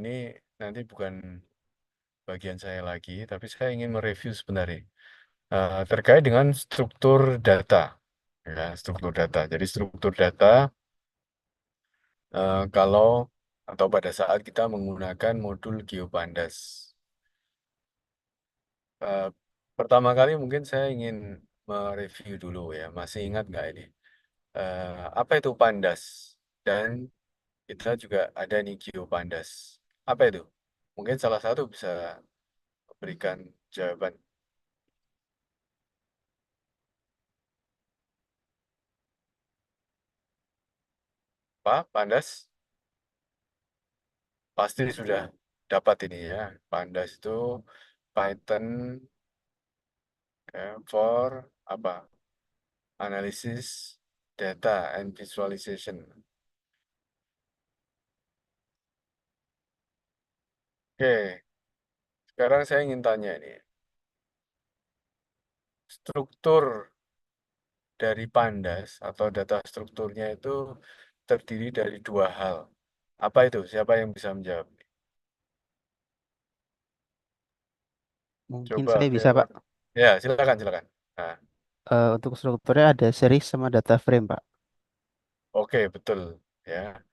ini nanti bukan bagian saya lagi, tapi saya ingin mereview sebenarnya terkait dengan struktur data. Ya, struktur data. Jadi struktur data kalau atau pada saat kita menggunakan modul GeoPandas. Eh, Pertama kali mungkin saya ingin mereview dulu ya. Masih ingat nggak ini? Apa itu Pandas? Dan kita juga ada nih GeoPandas. Apa itu? Mungkin salah satu bisa berikan jawaban. Pak, Pandas? Pasti sudah dapat ini ya. Pandas itu Python for apa? Analysis, data, and visualization. Oke, sekarang saya ingin tanya ini. Struktur dari Pandas atau data strukturnya itu terdiri dari dua hal. Apa itu? Siapa yang bisa menjawab? Mungkin Coba saya bisa, Firman. Pak. Ya, silakan, silakan. Nah, Untuk strukturnya ada series sama data frame, Pak. oke, betul. Ya.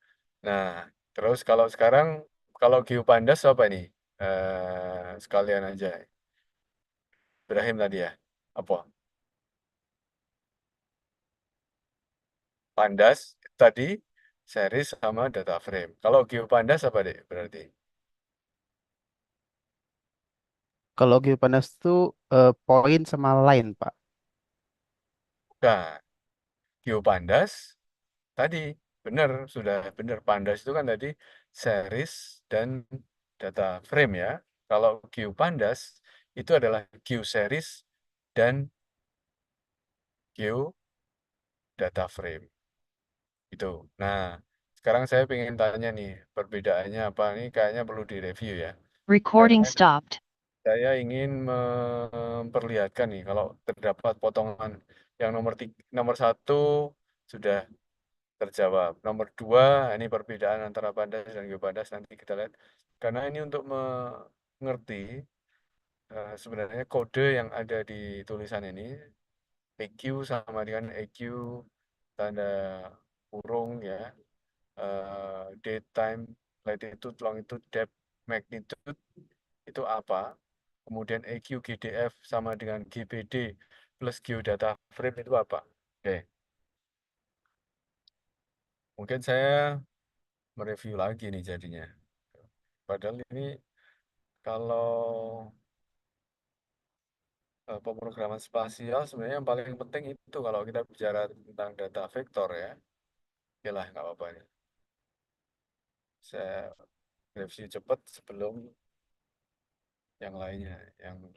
Nah, terus kalau sekarang, kalau Geopandas apa nih? Sekalian aja. Ibrahim tadi ya. Apa? Pandas tadi series sama data frame. Kalau Geopandas apa deh berarti? Kalau GeoPandas itu point sama line, Pak. Nah, Geopandas tadi benar, sudah benar. Pandas itu kan tadi series dan data frame ya. Kalau Geopandas itu adalah geoseries dan geo data frame. Itu. Nah, sekarang saya ingin tanya nih, perbedaannya apa? Ini kayaknya perlu direview ya. Recording Karena stopped. saya ingin memperlihatkan nih, kalau terdapat potongan yang nomor satu sudah terjawab. Nomor dua, ini perbedaan antara Pandas dan Geopandas nanti kita lihat. Karena ini untuk mengerti sebenarnya kode yang ada di tulisan ini, EQ sama dengan EQ tanda kurung ya, date, time, latitude, longitude, depth, magnitude, itu apa. Kemudian EQ, GDF sama dengan GPD plus geodata frame itu apa. Oke, mungkin saya mereview lagi nih jadinya. Padahal ini kalau pemrograman spasial sebenarnya yang paling penting itu kalau kita bicara tentang data vektor ya. Oke lah, nggak apa-apa nih. Saya review cepat sebelum yang lainnya. Yang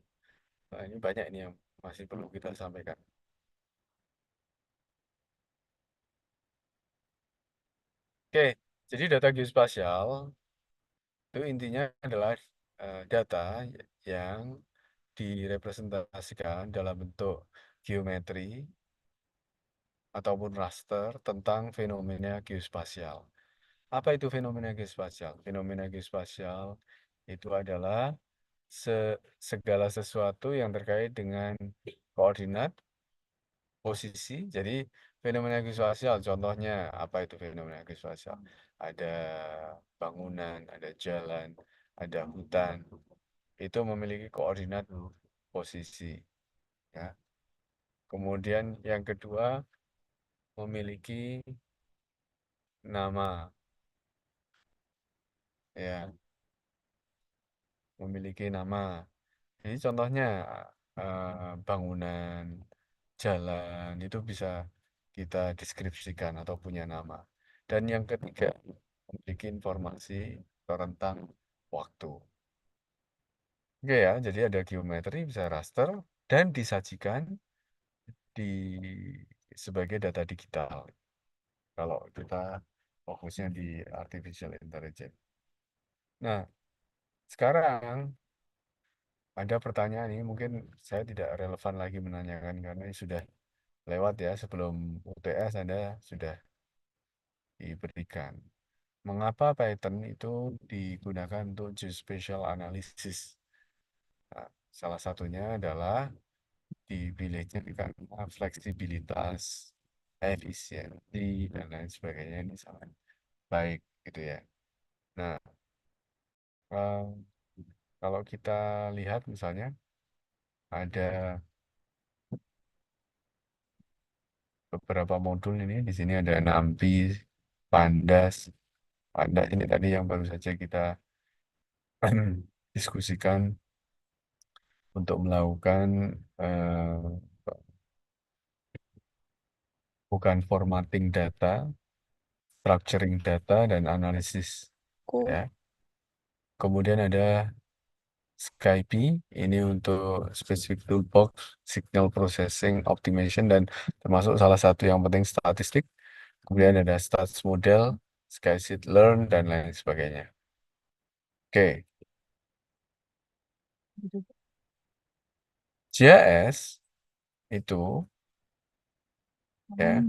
ini banyak ini yang masih perlu kita sampaikan. Oke, jadi data geospasial itu intinya adalah data yang direpresentasikan dalam bentuk geometri ataupun raster tentang fenomena geospasial. Apa itu fenomena geospasial? Fenomena geospasial itu adalah segala sesuatu yang terkait dengan koordinat, posisi. Jadi fenomena geospasial, contohnya apa itu fenomena geospasial? Ada bangunan, ada jalan, ada hutan. Itu memiliki koordinat posisi. Ya. Kemudian yang kedua memiliki nama, ya, memiliki nama. Jadi contohnya bangunan, jalan itu bisa kita deskripsikan atau punya nama. Dan yang ketiga, memiliki informasi tentang waktu. Oke ya, jadi ada geometri, bisa raster, dan disajikan di sebagai data digital. Kalau kita fokusnya di artificial intelligence. Nah, sekarang ada pertanyaan ini mungkin saya tidak relevan lagi menanyakan karena ini sudah lewat ya sebelum UTS Anda sudah diberikan. mengapa Python itu digunakan untuk geospatial analysis? Nah, salah satunya adalah dipilihnya karena fleksibilitas, efisiensi, dan lain sebagainya ini sangat baik gitu ya. Nah, eh, kalau kita lihat misalnya ada beberapa modul ini, di sini ada NAMPI, Pandas, Pandas ini tadi yang baru saja kita diskusikan untuk melakukan bukan formatting data, structuring data, dan analisis ya. Kemudian ada Skype, ini untuk specific toolbox, signal processing, optimization, dan termasuk salah satu yang penting statistik. Kemudian ada stats model, Skysheet Learn, dan lain sebagainya. Oke, JS itu ya,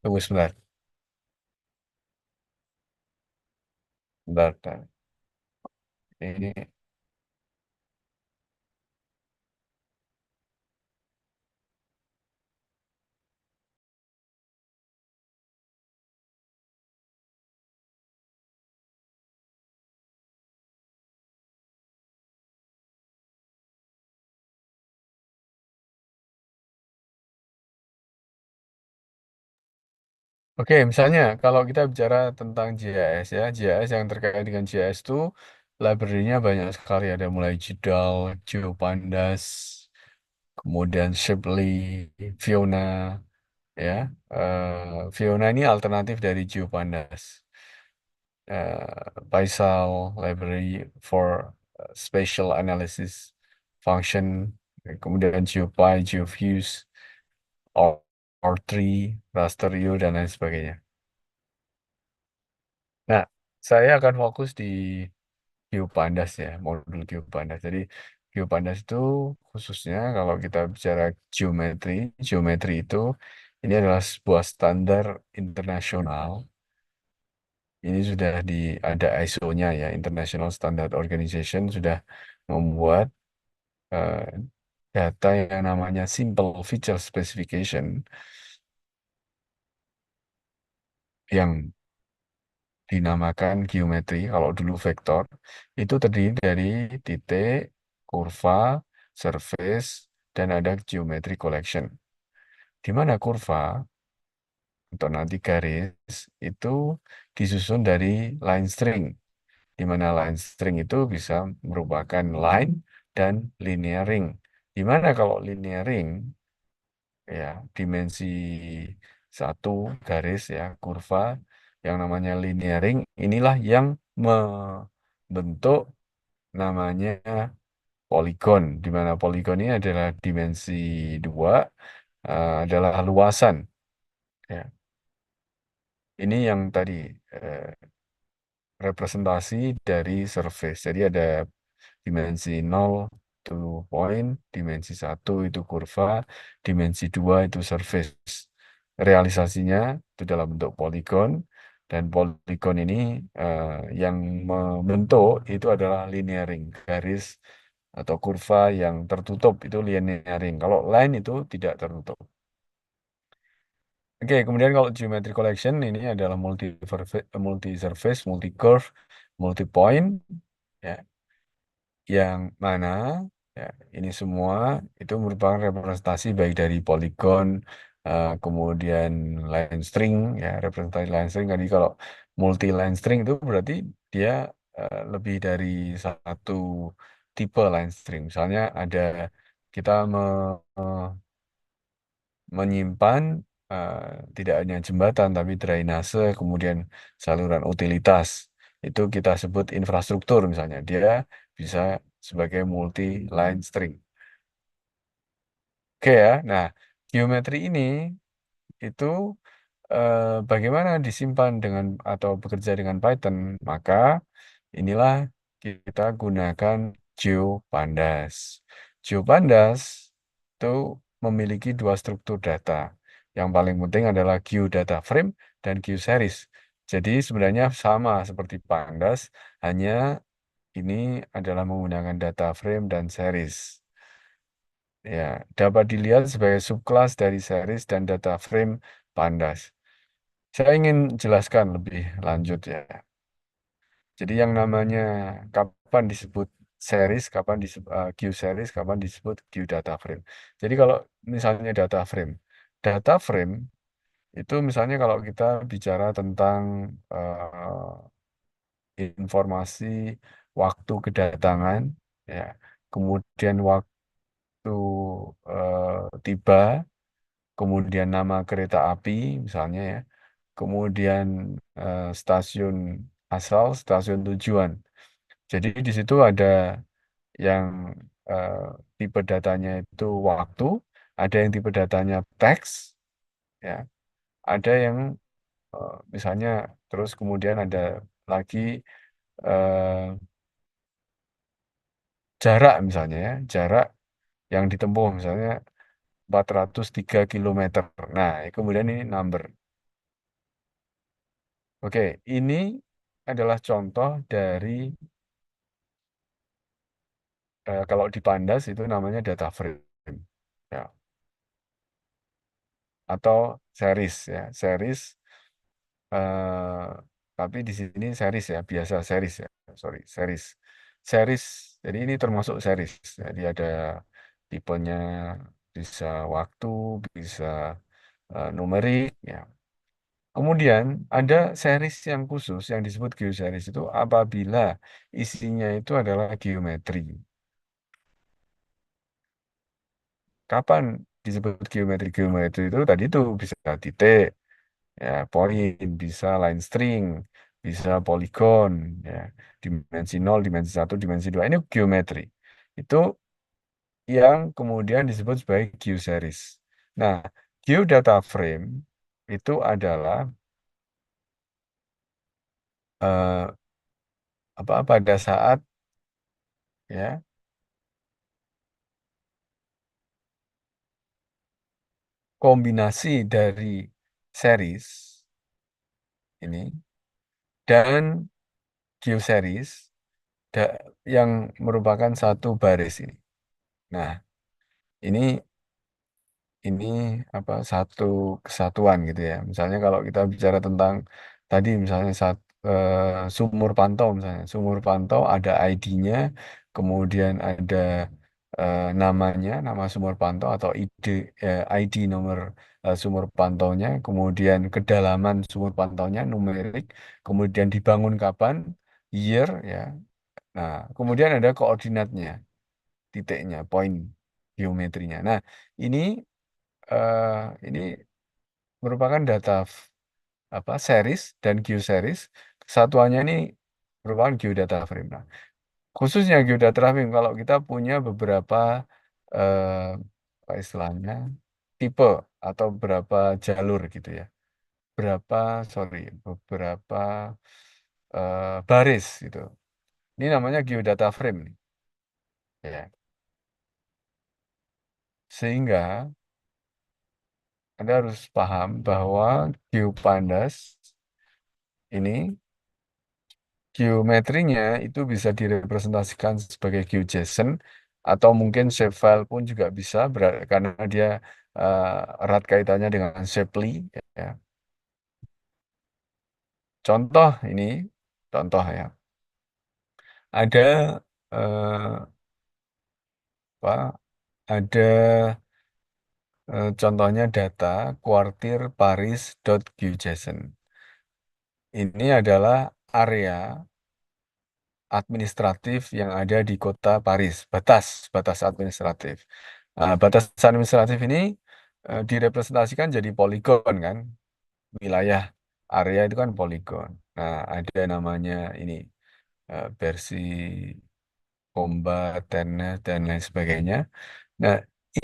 tunggu sebentar, sebentar, sebentar. Ini oke, misalnya kalau kita bicara tentang GIS ya, GIS yang terkait dengan GIS itu library-nya banyak sekali, ada mulai Jidal, GeoPandas, kemudian Shapely, Fiona, ya. Fiona ini alternatif dari GeoPandas. Paisal Library for Spatial Analysis Function, kemudian GeoPy, GeoViews, R3, Rasterio, dan lain sebagainya. Nah, saya akan fokus di GeoPandas ya, modul GeoPandas. Jadi GeoPandas itu khususnya kalau kita bicara geometri, geometri itu ini adalah sebuah standar internasional. Ini sudah ada ISO-nya ya, International Standard Organization sudah membuat eh, data yang namanya Simple Feature Specification yang dinamakan geometri, kalau dulu vektor, itu terdiri dari titik, kurva, surface, dan ada geometry collection. Di mana kurva atau nanti garis itu disusun dari line string, di mana line string itu bisa merupakan line dan linear ring. Di mana kalau linear ring ya dimensi satu garis ya kurva yang namanya linearing inilah yang membentuk namanya poligon, di mana poligon ini adalah dimensi dua, adalah luasan ya. Ini yang tadi eh, representasi dari surface. Jadi ada dimensi nol itu point, dimensi satu itu kurva, dimensi 2 itu surface. Realisasinya itu dalam bentuk poligon, dan poligon ini eh, yang membentuk itu adalah linearing, garis atau kurva yang tertutup itu linearing. Kalau line itu tidak tertutup. Oke, kemudian kalau geometry collection ini adalah multi surface, multi curve, multi point, ya, yang mana ya ini semua itu merupakan representasi baik dari poligon, kemudian line string, ya representasi line string. Tadi kalau multi line string itu berarti dia lebih dari satu tipe line string. Misalnya ada kita menyimpan tidak hanya jembatan tapi drainase, kemudian saluran utilitas. Itu kita sebut infrastruktur misalnya. Dia bisa sebagai multi line string. Oke ya. Nah, geometri ini itu bagaimana disimpan dengan atau bekerja dengan Python, maka inilah kita gunakan GeoPandas. GeoPandas itu memiliki dua struktur data. Yang paling penting adalah data frame dan series. Jadi sebenarnya sama seperti Pandas, hanya ini adalah menggunakan data frame dan series. Ya, dapat dilihat sebagai subkelas dari series dan data frame Pandas. Saya ingin jelaskan lebih lanjut ya. Jadi yang namanya kapan disebut series, kapan disebut series, kapan disebut data frame. Jadi kalau misalnya data frame itu misalnya kalau kita bicara tentang informasi waktu kedatangan, ya, kemudian waktu tiba, kemudian nama kereta api misalnya ya, kemudian stasiun asal, stasiun tujuan. Jadi di situ ada yang eh, tipe datanya itu waktu, ada yang tipe datanya teks, ya, ada yang misalnya terus kemudian ada lagi eh, jarak misalnya ya, jarak yang ditempuh misalnya 403 km. Nah, kemudian ini number. Oke, ini adalah contoh dari kalau di Pandas itu namanya data frame. Ya, atau series ya, series eh, tapi di sini series ya, biasa series ya, sorry, series. Series, jadi ini termasuk series. Jadi ada tipenya bisa waktu, bisa numerik ya. Kemudian ada series yang khusus yang disebut geoseries itu apabila isinya itu adalah geometri. Kapan disebut geometri? Geometri itu tadi itu bisa titik, ya, poin, bisa line string, bisa poligon, ya, dimensi nol, dimensi satu, dimensi 2. Ini geometri. Itu yang kemudian disebut sebagai geoseries. Nah, geodata frame itu adalah eh, apa pada saat ya kombinasi dari series ini dan geoseries yang merupakan satu baris ini. Nah, ini ini apa satu kesatuan gitu ya. Misalnya kalau kita bicara tentang tadi misalnya sumur pantau misalnya. Sumur pantau ada ID-nya, kemudian ada namanya, nama sumur pantau atau ID nomor sumur pantaunya, kemudian kedalaman sumur pantaunya numerik, kemudian dibangun kapan, year ya. Nah, kemudian ada koordinatnya, titiknya, poin geometrinya. Nah, ini eh, ini merupakan data apa series dan geoseries. Kesatuannya ini merupakan geodata frame. Nah, khususnya geodata frame kalau kita punya beberapa apa istilahnya tipe atau beberapa jalur gitu ya. Beberapa baris gitu. Ini namanya geodata frame nih. Ya. Sehingga Anda harus paham bahwa GeoPandas ini geometrinya itu bisa direpresentasikan sebagai GeoJSON atau mungkin shapefile pun juga bisa karena dia erat kaitannya dengan Shapely ya. Contoh ini, contoh ya. Ada eh, apa? Ada contohnya data kuartir Paris.GeoJSON. Ini adalah area administratif yang ada di kota Paris, batas batas administratif. Nah, batas administratif ini direpresentasikan jadi poligon kan, wilayah area itu kan poligon. Nah, ada namanya ini versi combat dan lain sebagainya. Nah,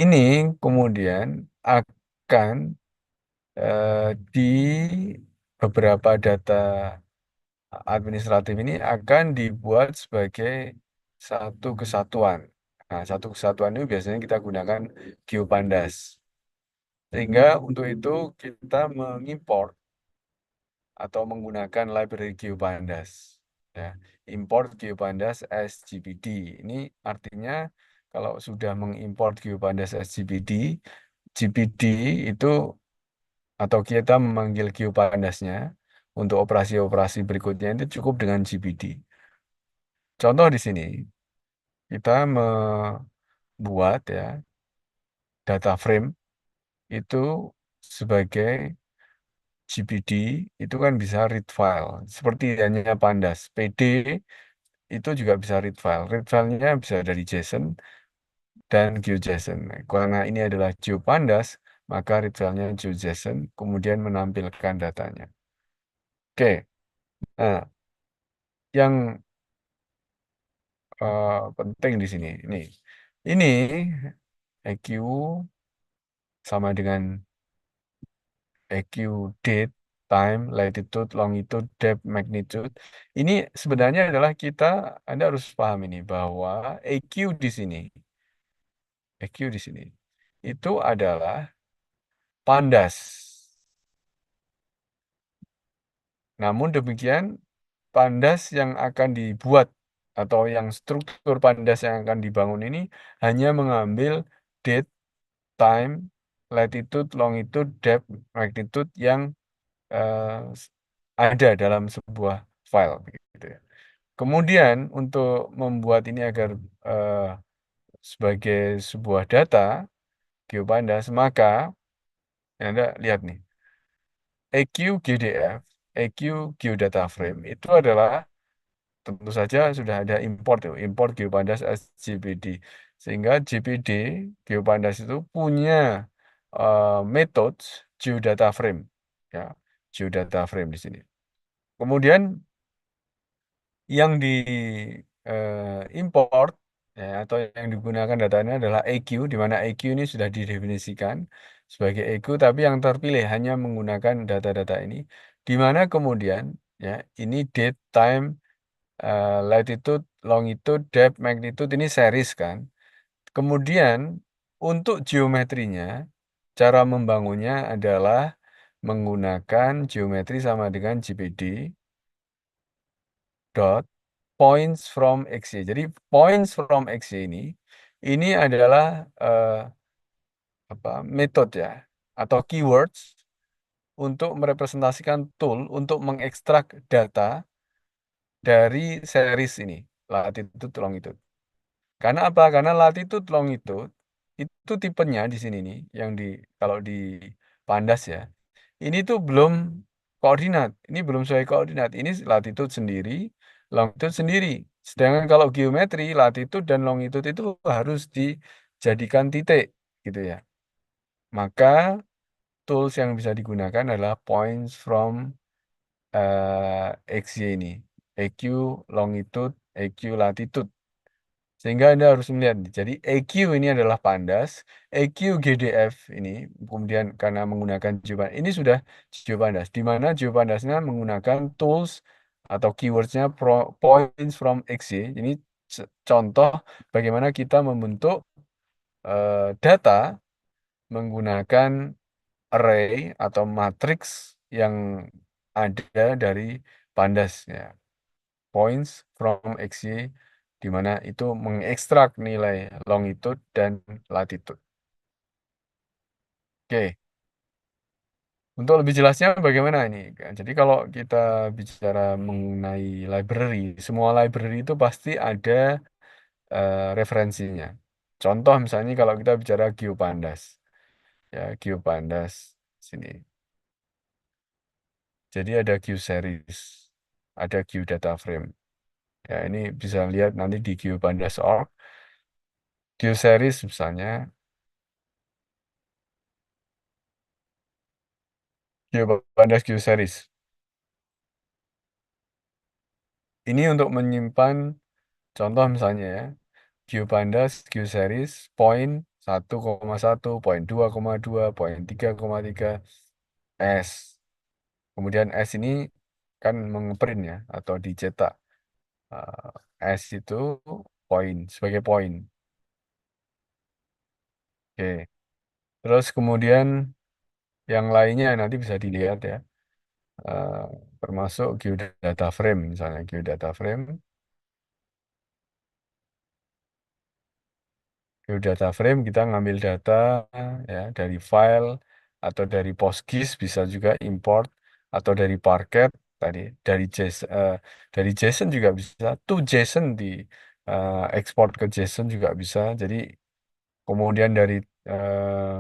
ini kemudian akan di beberapa data administratif ini akan dibuat sebagai satu kesatuan. Nah, satu kesatuan itu biasanya kita gunakan GeoPandas. Sehingga untuk itu kita mengimport atau menggunakan library GeoPandas. Ya, import GeoPandas as GPD. Ini artinya kalau sudah mengimport GeoPandas as GPD, GPD itu atau kita memanggil GeoPandasnya untuk operasi-operasi berikutnya itu cukup dengan GPD. Contoh di sini, kita membuat ya data frame itu sebagai GPD itu kan bisa read file seperti hanya Pandas. PD itu juga bisa read file. Read filenya bisa dari JSON dan GeoJSON. Nah, karena ini adalah GeoPandas, maka read filenya GeoJSON kemudian menampilkan datanya. Oke, nah yang penting di sini ini EQ sama dengan EQ date, time, latitude, longitude, depth, magnitude. Ini sebenarnya adalah Anda harus paham ini bahwa EQ di sini itu adalah pandas. Namun demikian, pandas yang akan dibuat atau yang struktur pandas yang akan dibangun ini hanya mengambil date, time, latitude, longitude, depth, magnitude yang eh, ada dalam sebuah file begitu ya. Kemudian untuk membuat ini agar eh, sebagai sebuah data GeoPandas, maka Anda lihat nih, EQ GDF, EQ Geodata Frame itu adalah tentu saja sudah ada import ya, import GeoPandas as GPD. Sehingga GPD GeoPandas itu punya metode Geodata Frame ya, Geodata Frame di sini. Kemudian yang di import ya, atau yang digunakan datanya adalah EQ, di mana EQ ini sudah didefinisikan sebagai EQ, tapi yang terpilih hanya menggunakan data-data ini, di mana kemudian ya ini date, time, latitude, longitude, depth, magnitude ini series kan. Kemudian untuk geometrinya, cara membangunnya adalah menggunakan geometri sama dengan GPD dot points from XY. Jadi points from XY ini adalah metode ya atau keywords untuk merepresentasikan tool untuk mengekstrak data dari series ini latitude longitude. Karena apa? Karena latitude longitude itu tipenya di sini nih yang kalau di Pandas ya. Ini tuh belum koordinat. Ini belum sesuai koordinat. Ini latitude sendiri, longitude sendiri. Sedangkan kalau geometri, latitude dan longitude itu harus dijadikan titik gitu ya. Maka tools yang bisa digunakan adalah points from XY ini. EQ, longitude, EQ, latitude. Sehingga Anda harus melihat. Jadi EQ ini adalah Pandas, EQ GDF ini kemudian karena menggunakan GeoPandas ini sudah GeoPandas, di mana GeoPandasnya menggunakan tools atau keywordsnya points from XY. Ini contoh bagaimana kita membentuk data menggunakan array atau matriks yang ada dari Pandas ya. Points from XY di mana itu mengekstrak nilai longitude dan latitude. Oke, untuk lebih jelasnya bagaimana ini? Jadi kalau kita bicara mengenai library, semua library itu pasti ada referensinya. Contoh misalnya kalau kita bicara GeoPandas, ya GeoPandas sini. Jadi ada GeoSeries, ada GeoData Frame. Ya ini bisa lihat nanti di geopandas.org. GeoSeries misalnya, GeoPandas GeoSeries. Ini untuk menyimpan contoh misalnya ya, GeoPandas GeoSeries poin 1,1, poin 2,2, poin 3,3 S. Kemudian S ini kan mengeprint ya atau dicetak. S itu poin sebagai poin. Oke. Terus kemudian Yang lainnya nanti bisa dilihat ya, eh, termasuk geodata frame misalnya geodata frame. Geodata frame kita ngambil data ya dari file atau dari PostGIS bisa juga import atau dari Parquet tadi dari JSON juga bisa. Tuh JSON di ekspor ke JSON juga bisa. Jadi kemudian dari eh,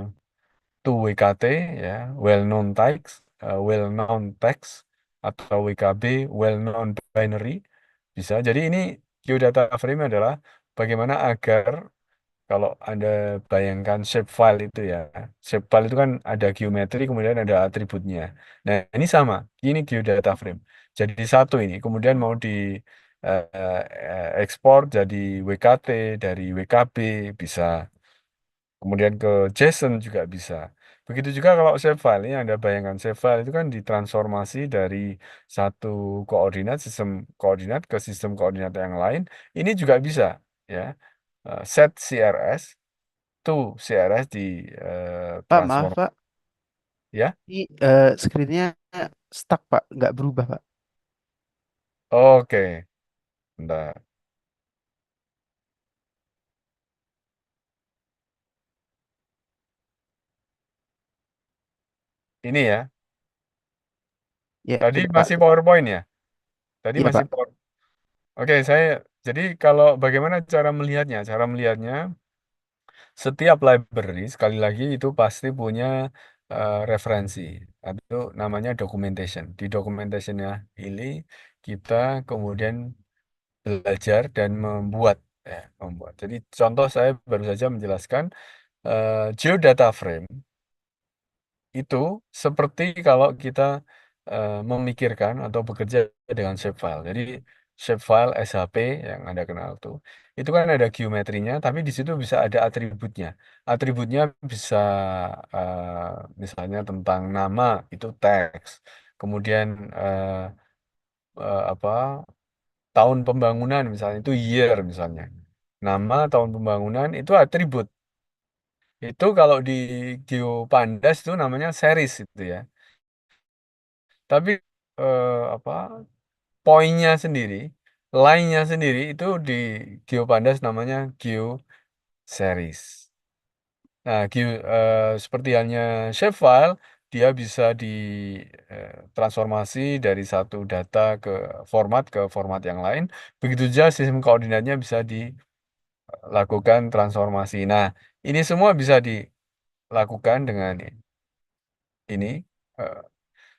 to WKT ya well known text atau WKB well known binary bisa. Jadi ini geodata frame adalah bagaimana agar kalau Anda bayangkan shapefile itu ya, shapefile itu kan ada geometri, kemudian ada atributnya. Nah, ini sama, ini geodata frame. Jadi satu ini, kemudian mau di ekspor jadi WKT, dari WKB bisa, kemudian ke JSON juga bisa. Begitu juga kalau shapefile, ini Anda bayangkan shapefile itu kan ditransformasi dari satu koordinat, sistem koordinat ke sistem koordinat yang lain. Ini juga bisa, ya. Set CRS tuh CRS di Pak, maaf transform Pak, ya. ini screen-nya stuck Pak, nggak berubah Pak. Oke, bentar. Ini ya. Ya, Tadi udah Pak. masih PowerPoint ya. Tadi Iya masih Pak. Power. Oke, saya jadi kalau bagaimana cara melihatnya? Cara melihatnya setiap library sekali lagi itu pasti punya referensi atau namanya documentation. Di documentationnya ini kita kemudian belajar dan membuat membuat. Jadi contoh saya baru saja menjelaskan geodata frame itu seperti kalau kita memikirkan atau bekerja dengan shapefile. Jadi shapefile SHP yang Anda kenal tuh, itu kan ada geometrinya, tapi di situ bisa ada atributnya. Atributnya bisa misalnya tentang nama itu teks, kemudian eh, apa tahun pembangunan misalnya itu year misalnya. Nama tahun pembangunan itu atribut. Itu kalau di GeoPandas itu namanya series itu ya. Tapi apa poinnya sendiri, line-nya sendiri itu di GeoPandas namanya GeoSeries. Nah, seperti halnya shapefile, dia bisa ditransformasi dari satu data ke format yang lain. Begitu juga sistem koordinatnya bisa dilakukan transformasi. Nah, ini semua bisa dilakukan dengan ini. eh,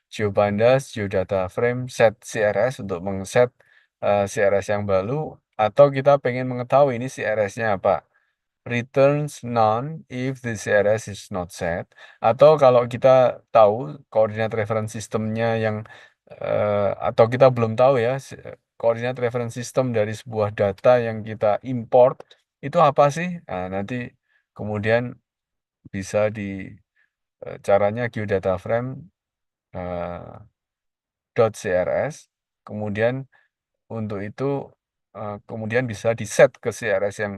GeoPandas, Geodata Frame, set CRS untuk mengset CRS yang baru, atau kita pengen mengetahui ini CRS-nya apa. Returns none if the CRS is not set. Atau kalau kita tahu koordinat reference sistemnya yang atau kita belum tahu ya koordinat reference system dari sebuah data yang kita import itu apa sih? Nah, nanti kemudian bisa caranya geodata frame eh, .crs, kemudian untuk itu kemudian bisa di set ke CRS yang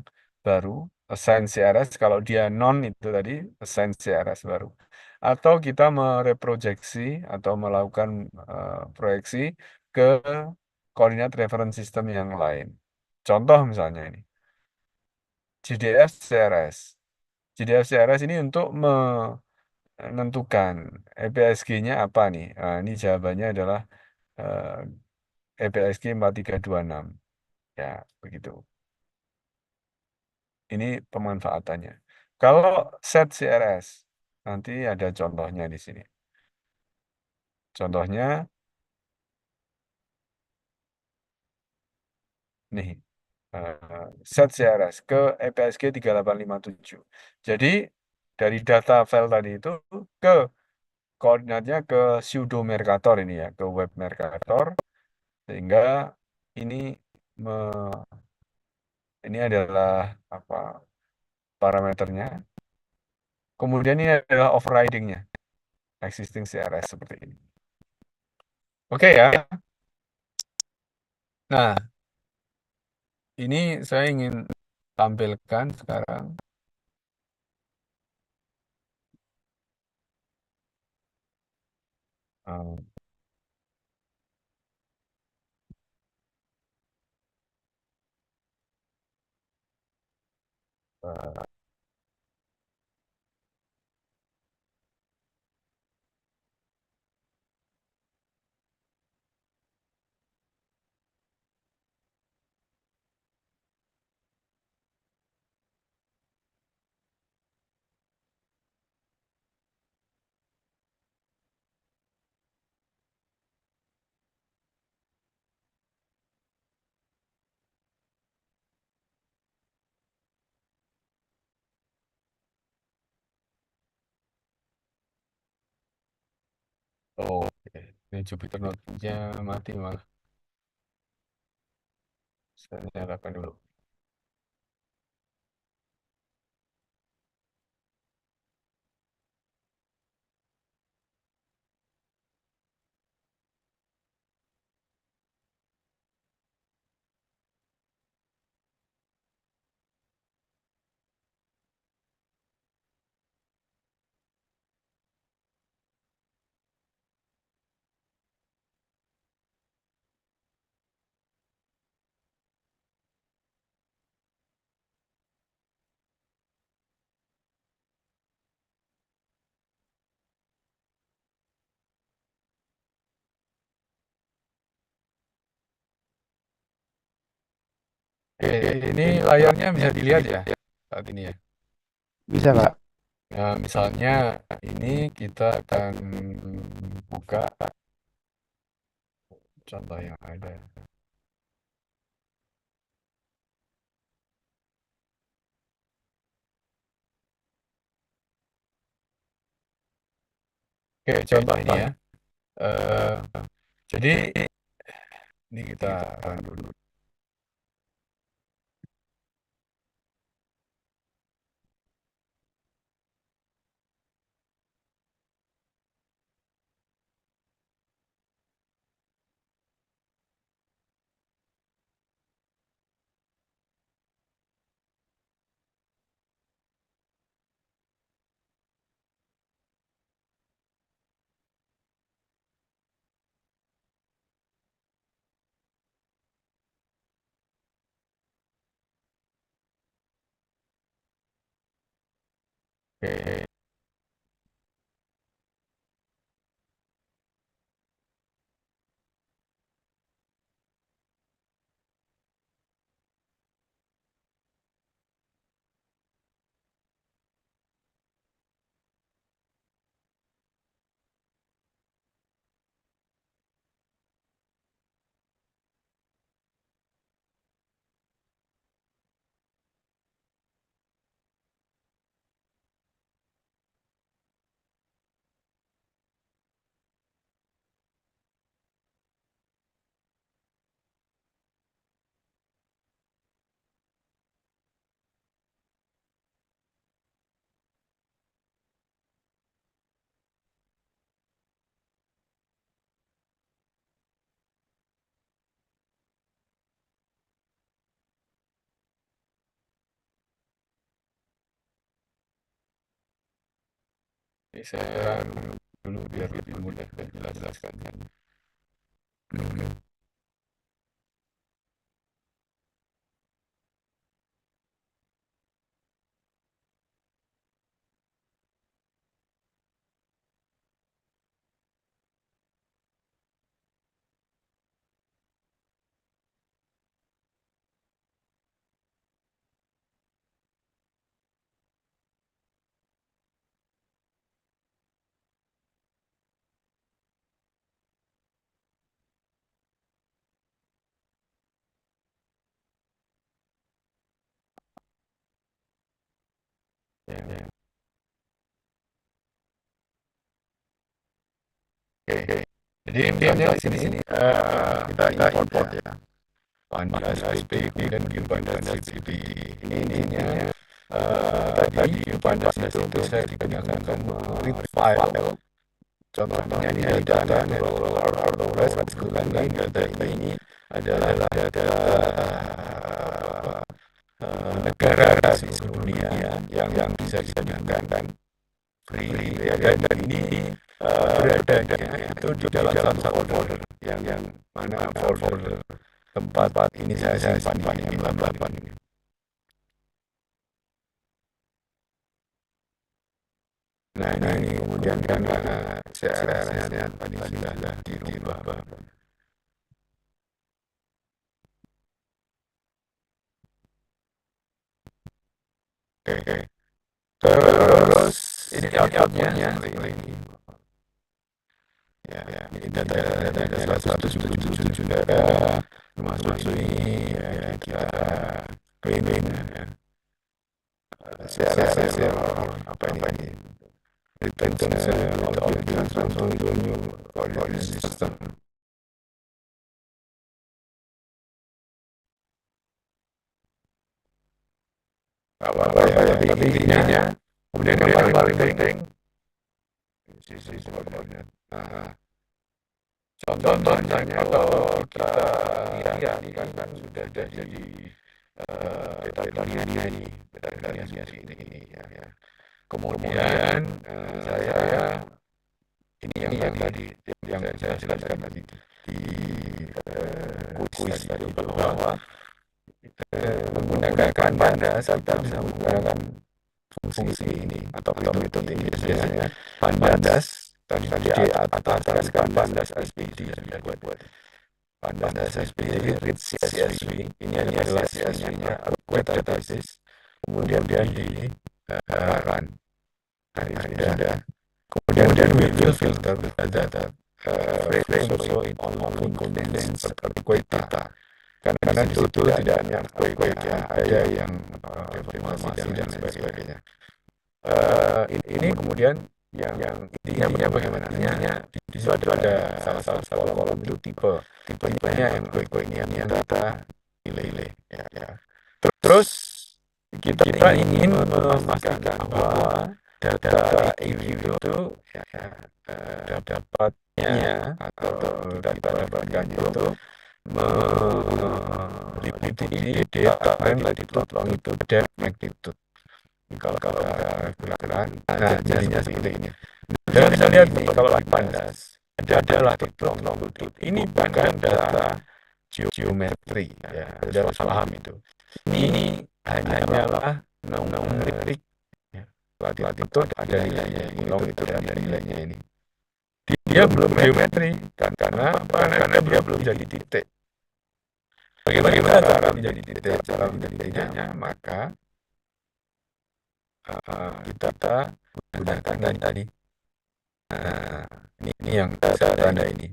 baru, assign CRS, kalau dia non itu tadi, assign CRS baru. Atau kita mereprojeksi atau melakukan proyeksi ke koordinat reference system yang lain. Contoh misalnya ini, GDF CRS. GDF CRS ini untuk menentukan EPSG-nya apa nih? Ini jawabannya adalah EPSG 4326. Ya, begitu. Ini pemanfaatannya. Kalau set CRS, nanti ada contohnya di sini. Contohnya, nih, set CRS ke EPSG 3857. Jadi, dari data file tadi itu ke koordinatnya ke pseudo Mercator ini ya, ke web Mercator, sehingga ini ini adalah apa parameternya. Kemudian ini adalah overridingnya, existing CRS seperti ini. Oke ya. Nah, ini saya ingin tampilkan sekarang Oh, eh, oh, oke. Ini Jupiter notebooknya mati malah. Saya nyalakan dulu. Oke, ini layarnya bisa dilihat ya saat ini ya. Bisa, Bisa. Kak. Nah, misalnya ini kita akan buka contoh yang ada. Oke, contoh ini ya. Eh, jadi ini kita run dulu. Oke, ini saya run dulu biar lebih mudah dan jelaskannya. Ya. Oke, jadi misalnya di sini kita import ya. Panda ASP, kemudian Panda CP. Ini ininya tadi Panda itu saya digunakan read file. Contohnya ini data RWS, dan data ini adalah data negara di seluruh dunia yang bisa digunakan free ya, dan ini beredanya itu di dalam satu folder yang mana folder tempat ini saya simpan ini M88 ini. Nah ini kemudian karena CRS-nya tadi sudah dirubah. Oke. Terus ini outputnya seperti ini. Ya, ini data-data ada 177 daerah, termasuk ini ya, kita clean ya. CRS apa ini? Retention cell, audio transfer to new coordinate system. Apa ya, tapi intinya kemudian yang paling penting sisi koordinat. Nah, contohnya kalau kita lihat kan sudah jadi peta dunia ini seperti ini ya. Kemudian saya ini yang tadi yang saya jelaskan tadi di kuis tadi bahwa menggunakan pandas kita bisa menggunakan fungsi ini atau metode ini biasanya pandas tadi diataskan pandas SPD buat pandas SPD read CSV ini adalah CSV-nya web databases kemudian di run sudah kemudian we will filter data frame also in only contains earthquake data karena di situ tidak hanya earthquake ya ada yang deformasi dan lain sebagainya. Ini kemudian yang intinya bagaimana di situ ada salah satu kolom itu tipenya yang earthquake ini yang data nilai ya. Terus kita ingin memastikan bahwa data EQ itu dapatnya atau kita dapatkannya itu meliputi data frame latitude longitude dan magnitude. Kalau perkiraan, nah jadinya seperti ini. Dan bisa lihat kalau di pandas ada latitude longitude. Ini bukan data geometri ya, harus paham itu. Ini hanyalah numerik. Latitude ada nilainya, ini longitude ada nilainya ini. Dia belum geometri karena dia belum jadi titik. Bagaimana cara menjadi titik? Cara menjadi titiknya maka kita gunakan tadi. Nah, ini yang saya tanda ini.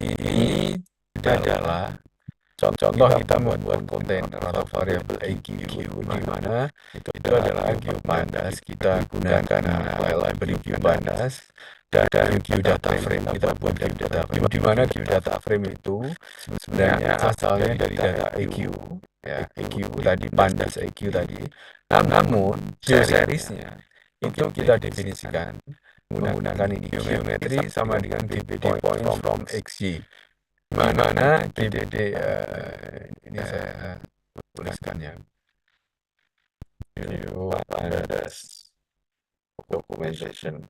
Ini adalah contoh kita membuat kontainer atau variabel EQ di mana itu adalah geopandas kita gunakan library geopandas dan geodata frame kita buat geodata frame di mana geodata frame itu sebenarnya asalnya dari data EQ ya EQ tadi pandas EQ tadi namun geoserisnya itu kita definisikan menggunakan ini geometri sama dengan GPD point from XY mana GPD ini saya tuliskannya geopandas documentation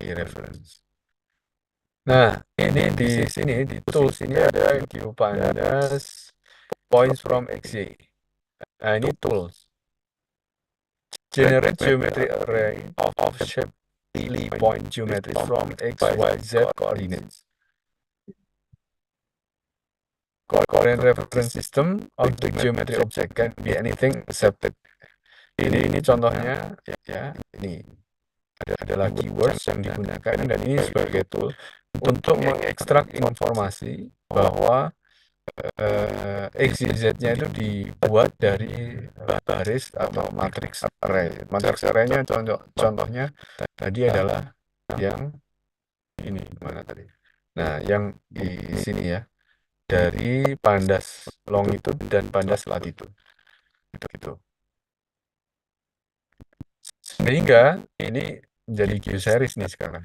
reference. Nah, ini di sini di tools ini ada geopandas points from XY. Nah, ini tools. Generate geometry array of shape point geometry from X, Y, Z coordinates. Current reference system of the geometry object can be anything accepted. Ini contohnya ya, ini adalah keywords yang digunakan dan ini sebagai tool untuk mengekstrak informasi bahwa XYZ-nya itu dibuat dari baris atau matriks array. Matriks array-nya contohnya tadi adalah yang ini mana tadi. Nah, yang di sini ya dari pandas longitude dan pandas latitude. Gitu. Sehingga ini menjadi geoseries nih sekarang.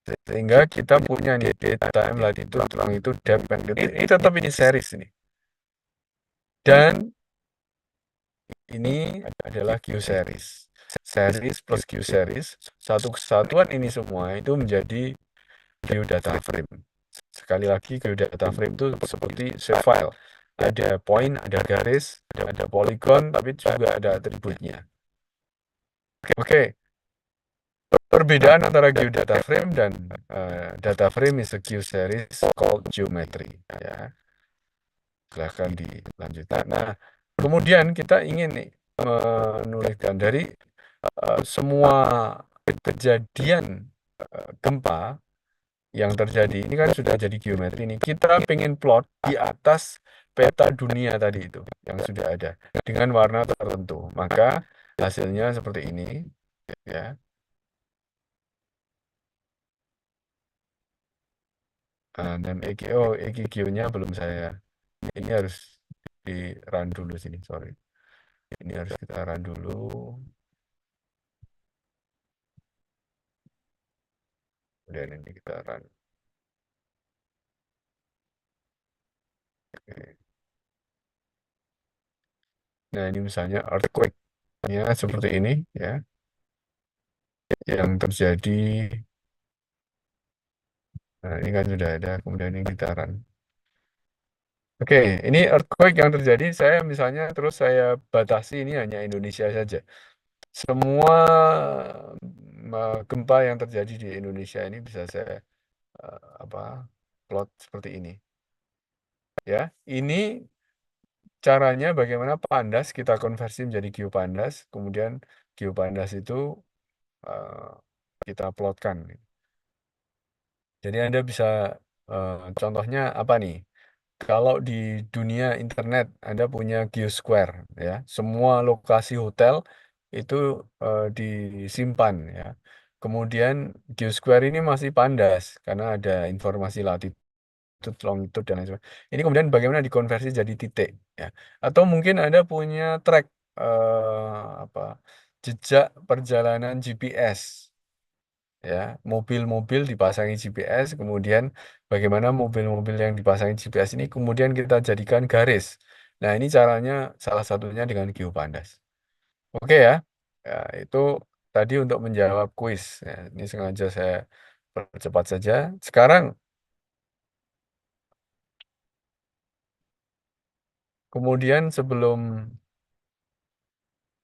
Sehingga kita punya nih data time, latitude, longitude, depth, magnitude. Ini tetap ini series ini. Dan ini adalah Q series. Series plus Q series, satu kesatuan ini semua itu menjadi geodata frame. Sekali lagi, geodata frame itu seperti shape file. Ada point, ada garis, ada polygon, tapi juga ada atributnya. Oke, perbedaan antara geodata frame dan data frame is a Q series called geometry. Ya, silahkan dilanjutkan. Nah, kemudian kita ingin nih menuliskan dari semua kejadian gempa yang terjadi ini kan sudah jadi geometri ini. Kita pengen plot di atas peta dunia tadi itu yang sudah ada dengan warna tertentu. Maka hasilnya seperti ini, ya. Dan EKG-nya belum saya. Ini harus di run dulu sini, sorry. Ini harus kita run dulu. Kemudian ini kita run. Oke. Nah, ini misalnya earthquake-nya seperti ini, ya, yang terjadi. Nah, ini kan sudah ada, kemudian ini kita run. Oke, ini earthquake yang terjadi, saya misalnya terus saya batasi ini hanya Indonesia saja. Semua gempa yang terjadi di Indonesia ini bisa saya apa plot seperti ini. Ya, ini caranya bagaimana Pandas kita konversi menjadi geopandas, kemudian geopandas itu eh, kita plotkan. Jadi Anda bisa contohnya apa nih? Kalau di dunia internet Anda punya GeoSquare, ya, semua lokasi hotel itu disimpan, ya. Kemudian GeoSquare ini masih Pandas karena ada informasi latitude, longitude dan lain sebagainya. Ini kemudian bagaimana dikonversi jadi titik, ya. Atau mungkin Anda punya track apa jejak perjalanan GPS, ya, mobil-mobil dipasangi GPS, kemudian bagaimana mobil-mobil yang dipasangi GPS ini kemudian kita jadikan garis. Nah, ini caranya salah satunya dengan geopandas. Oke, ya. Ya, itu tadi untuk menjawab kuis. Ya, ini sengaja saya percepat saja. Sekarang kemudian sebelum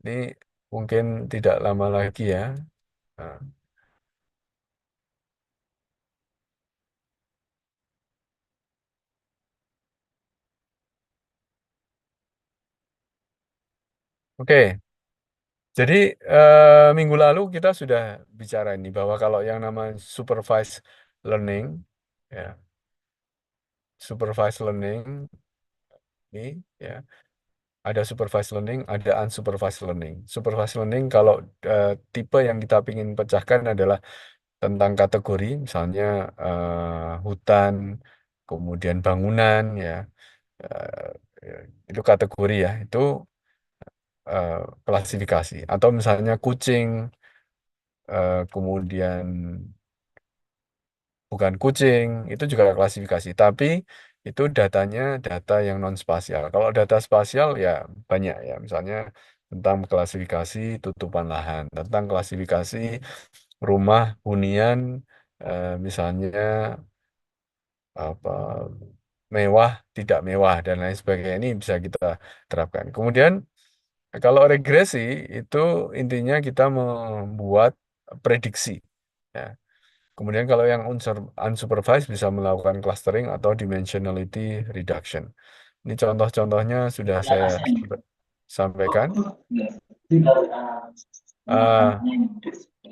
ini mungkin tidak lama lagi, ya. Nah, oke. Jadi minggu lalu kita sudah bicara ini bahwa kalau yang nama supervised learning, ya, supervised learning ini, ya, ada supervised learning, ada unsupervised learning. Supervised learning kalau tipe yang kita ingin pecahkan adalah tentang kategori, misalnya hutan, kemudian bangunan, ya, eh, ya, itu kategori, ya, itu eh, klasifikasi. Atau misalnya kucing, kemudian bukan kucing, itu juga klasifikasi. Tapi itu datanya data yang non spasial. Kalau data spasial ya banyak, ya, misalnya tentang klasifikasi tutupan lahan, tentang klasifikasi rumah hunian, misalnya apa mewah, tidak mewah dan lain sebagainya, ini bisa kita terapkan. Kemudian kalau regresi itu intinya kita membuat prediksi. Ya. Kemudian kalau yang unsupervised bisa melakukan clustering atau dimensionality reduction. Ini contoh-contohnya sudah saya sampaikan. Eh,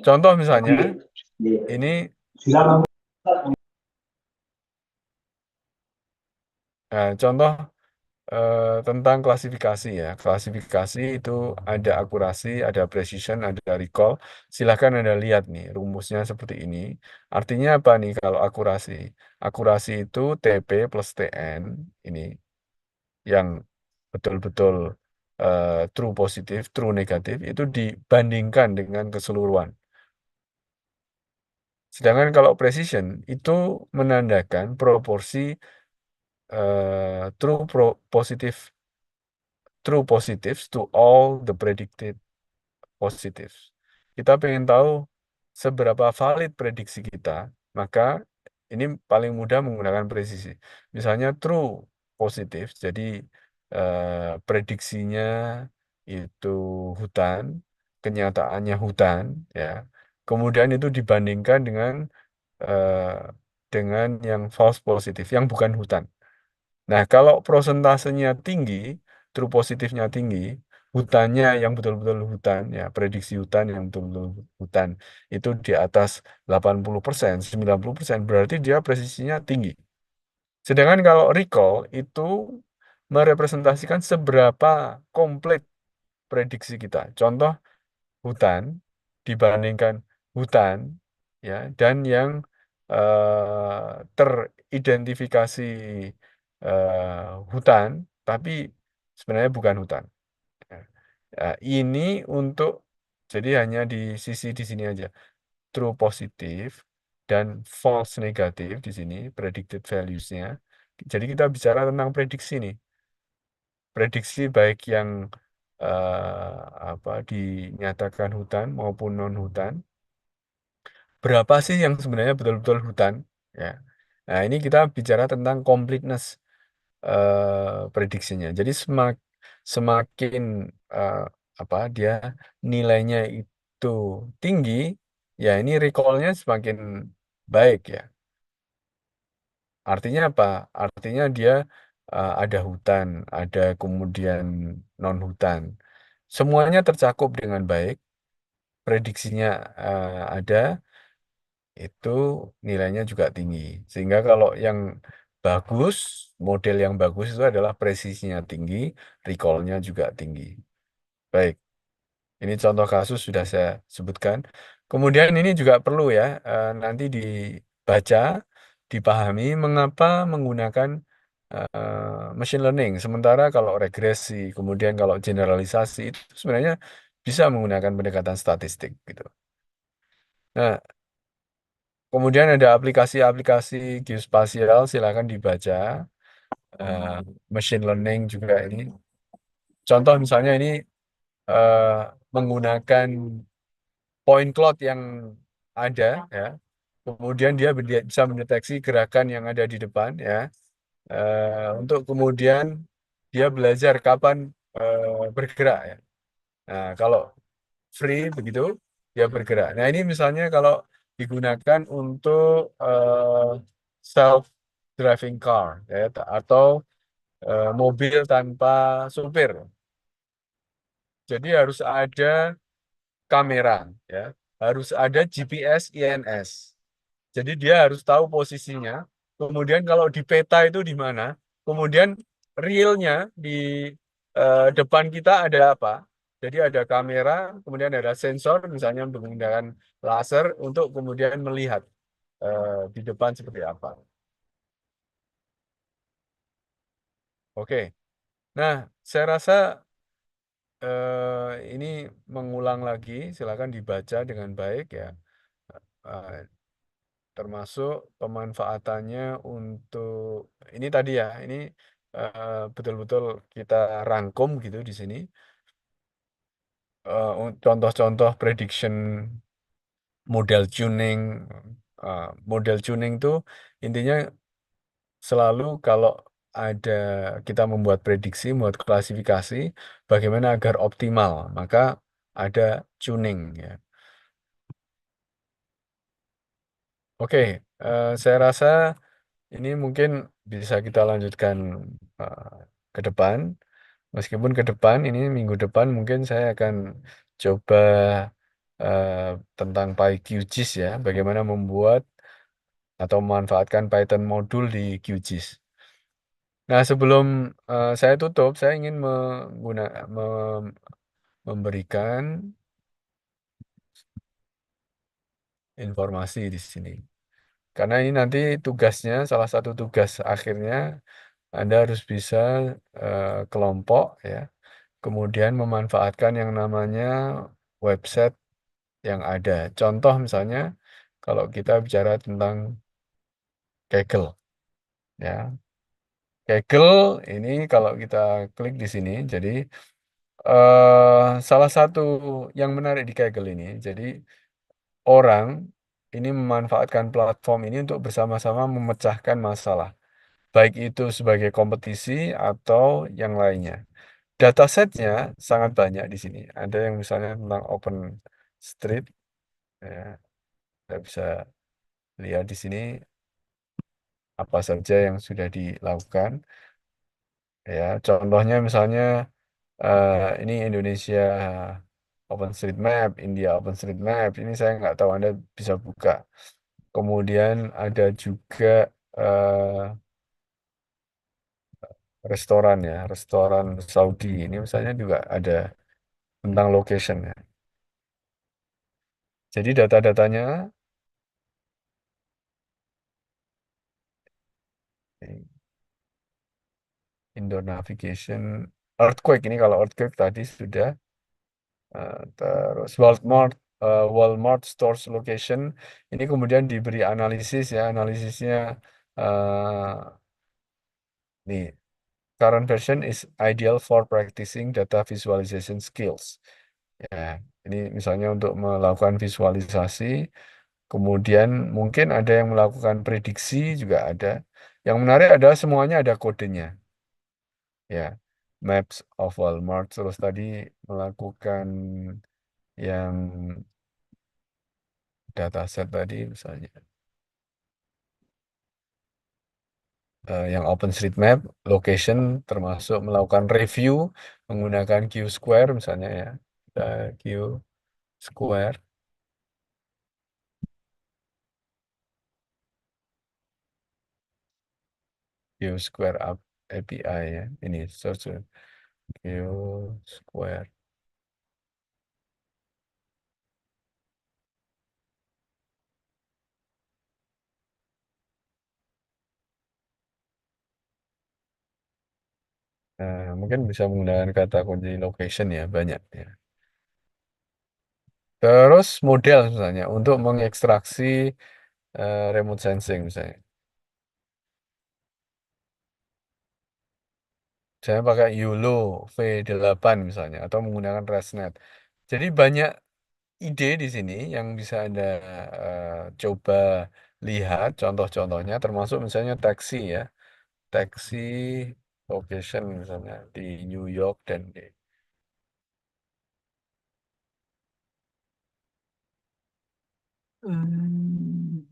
contoh misalnya, ini contoh tentang klasifikasi, ya. Klasifikasi itu ada akurasi, ada precision, ada recall. Silahkan Anda lihat nih, rumusnya seperti ini. Artinya apa nih kalau akurasi? Akurasi itu TP plus TN, ini yang betul-betul true positif, true negatif, itu dibandingkan dengan keseluruhan. Sedangkan kalau precision itu menandakan proporsi positive true positives to all the predicted positives. Kita pengen tahu seberapa valid prediksi kita, maka ini paling mudah menggunakan presisi. Misalnya true positif, jadi prediksinya itu hutan, kenyataannya hutan, ya. Kemudian itu dibandingkan eh, dengan yang false positif, yang bukan hutan. Nah, kalau prosentasenya tinggi, true positifnya tinggi, hutannya yang betul-betul hutan, ya prediksi hutan yang betul-betul hutan, itu di atas 80%, 90%, berarti dia presisinya tinggi. Sedangkan kalau recall itu merepresentasikan seberapa komplit prediksi kita. Contoh, hutan dibandingkan hutan, ya, dan yang teridentifikasi hutan tapi sebenarnya bukan hutan. Nah, ini untuk jadi hanya di sini aja, true positif dan false negatif di sini predicted values-nya. Jadi kita bicara tentang prediksi nih, prediksi baik yang dinyatakan hutan maupun non hutan. Berapa sih yang sebenarnya betul-betul hutan? Ya. Nah, ini kita bicara tentang completeness prediksinya. Jadi semakin eh, dia nilainya itu tinggi, ya ini recall-nya semakin baik ya. Artinya apa? Artinya dia ada hutan, ada kemudian non hutan. Semuanya tercakup dengan baik, prediksinya ada, itu nilainya juga tinggi. Sehingga kalau yang bagus, model yang bagus itu adalah presisinya tinggi, recall-nya juga tinggi. Baik, ini contoh kasus sudah saya sebutkan. Kemudian ini juga perlu ya, nanti dibaca, dipahami mengapa menggunakan machine learning. Sementara kalau regresi, kemudian kalau generalisasi itu sebenarnya bisa menggunakan pendekatan statistik gitu. Nah, kemudian ada aplikasi-aplikasi geospasial, silakan dibaca. Eh, Machine learning juga ini. Contoh misalnya ini eh, menggunakan point cloud yang ada, ya. Kemudian dia bisa mendeteksi gerakan yang ada di depan, ya. Untuk kemudian dia belajar kapan bergerak, ya. Nah, kalau free begitu, dia bergerak. Nah, ini misalnya kalau digunakan untuk self driving car, ya, atau mobil tanpa supir. Jadi harus ada kamera, ya, harus ada GPS INS. Jadi dia harus tahu posisinya. Kemudian kalau di peta itu di mana, kemudian realnya di depan kita ada apa? Jadi ada kamera, kemudian ada sensor, misalnya menggunakan laser untuk kemudian melihat di depan seperti apa. Oke, nah saya rasa ini mengulang lagi, silakan dibaca dengan baik ya. Eh, Termasuk pemanfaatannya untuk ini tadi ya, ini betul-betul kita rangkum gitu di sini. Contoh-contoh prediction model tuning. Model tuning itu intinya selalu kalau ada kita membuat prediksi, membuat klasifikasi, bagaimana agar optimal, maka ada tuning ya. Oke, saya rasa ini mungkin bisa kita lanjutkan eh, ke depan. Meskipun ke depan, ini minggu depan mungkin saya akan coba eh, tentang PyQGIS ya, bagaimana membuat atau memanfaatkan Python modul di QGIS. Nah, sebelum saya tutup, saya ingin memberikan informasi di sini. Karena ini nanti tugasnya, salah satu tugas akhirnya, Anda harus bisa kelompok ya, kemudian memanfaatkan yang namanya website yang ada. Contoh misalnya kalau kita bicara tentang Kaggle, ya. Kaggle ini kalau kita klik di sini, jadi salah satu yang menarik di Kaggle ini, jadi orang ini memanfaatkan platform ini untuk bersama-sama memecahkan masalah, baik itu sebagai kompetisi atau yang lainnya. Datasetnya sangat banyak di sini. Ada yang misalnya tentang Open Street, ya, kita bisa lihat di sini apa saja yang sudah dilakukan. Ya, contohnya misalnya ini Indonesia OpenStreetMap, India OpenStreetMap. Ini saya nggak tahu, Anda bisa buka. Kemudian ada juga eh, restoran ya, restoran Saudi. Ini misalnya juga ada tentang location ya. Jadi data-datanya ini, Indo Navigation, earthquake ini kalau earthquake tadi sudah. Terus Walmart stores location ini kemudian diberi analisis ya, analisisnya eh nih, current version is ideal for practicing data visualization skills. Ya, ini misalnya untuk melakukan visualisasi, kemudian mungkin ada yang melakukan prediksi juga ada. Yang menarik adalah semuanya ada kodenya. Ya, Maps of Walmart terus tadi melakukan yang dataset tadi misalnya yang OpenStreetMap, location termasuk melakukan review menggunakan Q-Square misalnya ya. Kita Q-Square, Q-Square API ya. Ini search Q-Square. Mungkin bisa menggunakan kata kunci location ya, banyak ya. Terus model misalnya untuk mengekstraksi remote sensing misalnya. Saya pakai YOLO V8 misalnya atau menggunakan ResNet. Jadi banyak ide di sini yang bisa Anda eh, coba lihat contoh-contohnya termasuk misalnya taksi ya. Taksi location misalnya di New York dan di Hmm.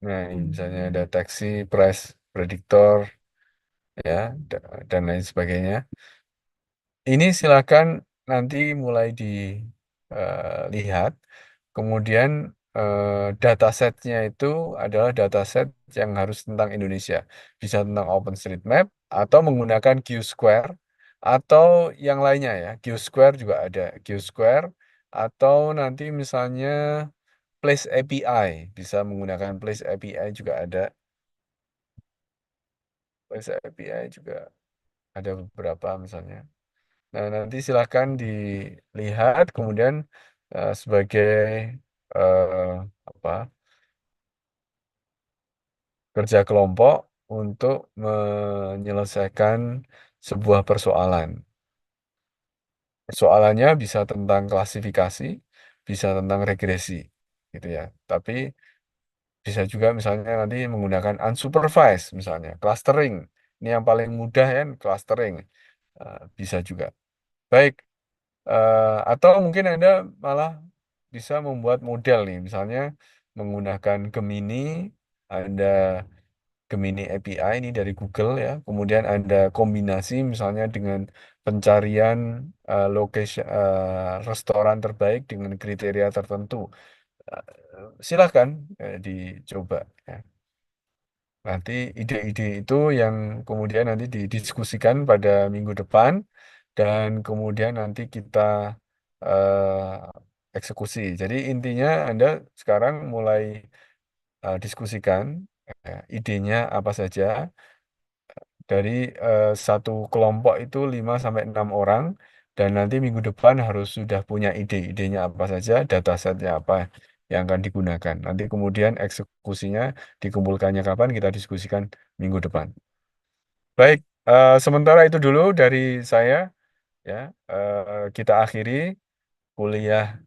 Nah, ini misalnya ada taksi price predictor ya dan lain sebagainya. Ini silakan nanti mulai dilihat. Kemudian datasetnya itu adalah dataset yang harus tentang Indonesia. Bisa tentang OpenStreetMap atau menggunakan Q-Square atau yang lainnya ya. Q-Square juga ada. Q-Square atau nanti misalnya Place API. Bisa menggunakan Place API juga ada. Place API juga ada beberapa misalnya. Nah, nanti silahkan dilihat kemudian sebagai eh, apa kerja kelompok untuk menyelesaikan sebuah persoalan. Persoalannya bisa tentang klasifikasi, bisa tentang regresi, gitu ya. Tapi bisa juga misalnya nanti menggunakan unsupervised, misalnya clustering. Ini yang paling mudah ya, clustering. Bisa juga. Baik. Atau mungkin Anda malah bisa membuat model nih, misalnya menggunakan Gemini, Anda Gemini API ini dari Google ya, kemudian Anda kombinasi misalnya dengan pencarian location restoran terbaik dengan kriteria tertentu. Silakan dicoba. Ya. Nanti ide-ide itu yang kemudian nanti didiskusikan pada minggu depan dan kemudian nanti kita eksekusi. Jadi intinya Anda sekarang mulai diskusikan idenya apa saja dari satu kelompok itu 5 sampai 6 orang Dan nanti minggu depan harus sudah punya ide-idenya apa saja, datasetnya apa yang akan digunakan. Nanti kemudian eksekusinya dikumpulkannya kapan kita diskusikan minggu depan. Baik, sementara itu dulu dari saya ya. Kita akhiri kuliah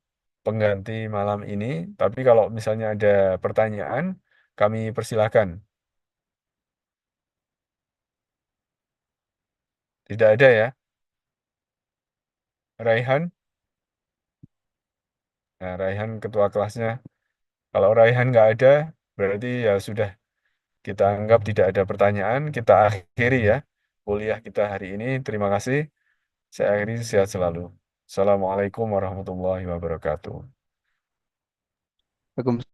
pengganti malam ini. Tapi kalau misalnya ada pertanyaan, kami persilahkan. Tidak ada ya, Raihan? Nah, Raihan ketua kelasnya. Kalau Raihan nggak ada, berarti ya sudah kita anggap tidak ada pertanyaan. Kita akhiri ya kuliah kita hari ini. Terima kasih. Saya akhiri sehat selalu. Assalamualaikum warahmatullahi wabarakatuh. Waalaikumsalam.